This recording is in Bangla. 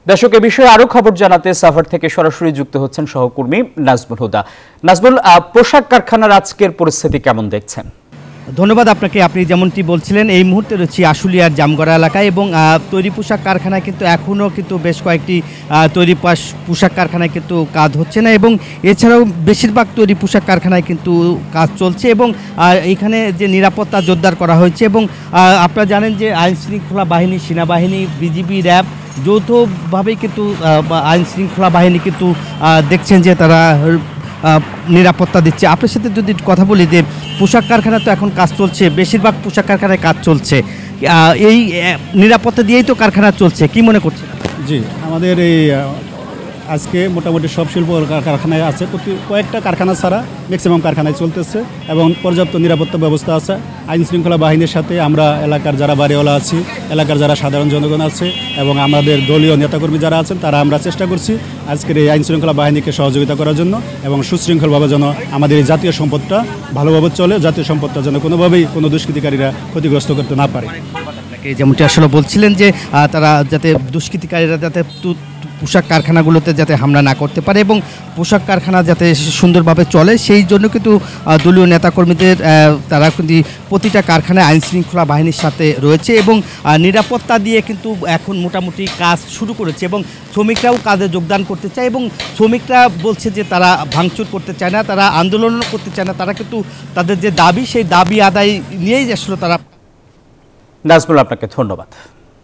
দর্শক, এ বিষয়ে আরো খবর জানাতে সাভার থেকে সরাসরি যুক্ত হচ্ছেন সহকর্মী নাজমুল হুদা। নাজমুল, পোশাক কারখানার আজকের পরিস্থিতি কেমন দেখছেন? ধন্যবাদ আপনাকে। আপনি যেমনটি বলছিলেন, এই মুহূর্তে রয়েছি আশুলিয়ার জামগড়া এলাকায় এবং তৈরি পোশাক কারখানায় কিন্তু এখনও কিন্তু বেশ কয়েকটি তৈরি পোশাক কারখানায় কিন্তু কাজ হচ্ছে না এবং এছাড়াও বেশিরভাগ তৈরি পোশাক কারখানায় কিন্তু কাজ চলছে এবং এখানে যে নিরাপত্তা জোরদার করা হয়েছে এবং আপনারা জানেন যে আইন শৃঙ্খলা বাহিনী, সেনাবাহিনী, বিজিবি, র্যাব যৌথভাবেই কিন্তু আইন শৃঙ্খলা বাহিনী কিন্তু দেখছেন যে তারা নিরাপত্তা দিচ্ছে। আপনার সাথে যদি কথা বলি যে পোশাক কারখানা তো এখন কাজ চলছে, বেশিরভাগ পোশাক কারখানায় কাজ চলছে, এই নিরাপত্তা দিয়েই তো কারখানা চলছে, কি মনে করছেন? জি, আমাদের এই আজকে মোটামুটি সব শিল্প কারখানায় আছে, কয়েকটা কারখানা ছাড়া ম্যাক্সিমাম কারখানায় চলতেছে এবং পর্যাপ্ত নিরাপত্তা ব্যবস্থা আছে। আইন শৃঙ্খলা বাহিনীর সাথে আমরা এলাকার যারা বাড়িওয়ালা আছি, এলাকার যারা সাধারণ জনগণ আছে এবং আমাদের দলীয় নেতাকর্মী যারা আছেন, তারা আমরা চেষ্টা করছি আজকের এই আইন শৃঙ্খলা বাহিনীকে সহযোগিতা করার জন্য এবং সুশৃঙ্খলভাবে যেন আমাদের এই জাতীয় সম্পদটা ভালোভাবে চলে, জাতীয় সম্পদটা যেন কোনোভাবেই কোনো দুষ্কৃতিকারীরা ক্ষতিগ্রস্ত করতে না পারে। যেমনটি আসলে বলছিলেন যে তারা যাতে দুষ্কৃতিকারীরা যাতে পোশাক কারখানাগুলোতে যাতে হামলা না করতে পারে এবং পোশাক কারখানা যাতে সুন্দরভাবে চলে, সেই জন্য কিন্তু দলীয় নেতাকর্মীদের তারা কিন্তু প্রতিটা কারখানায় আইন শৃঙ্খলা বাহিনীর সাথে রয়েছে এবং নিরাপত্তা দিয়ে কিন্তু এখন মোটামুটি কাজ শুরু করেছে এবং শ্রমিকরাও কাজে যোগদান করতে চায় এবং শ্রমিকরা বলছে যে তারা ভাঙচুর করতে চায় না, তারা আন্দোলনও করতে চায় না, তারা কিন্তু তাদের যে দাবি, সেই দাবি আদায় নিয়েই আসলে তারা। নাজমুল, আপনাকে ধন্যবাদ।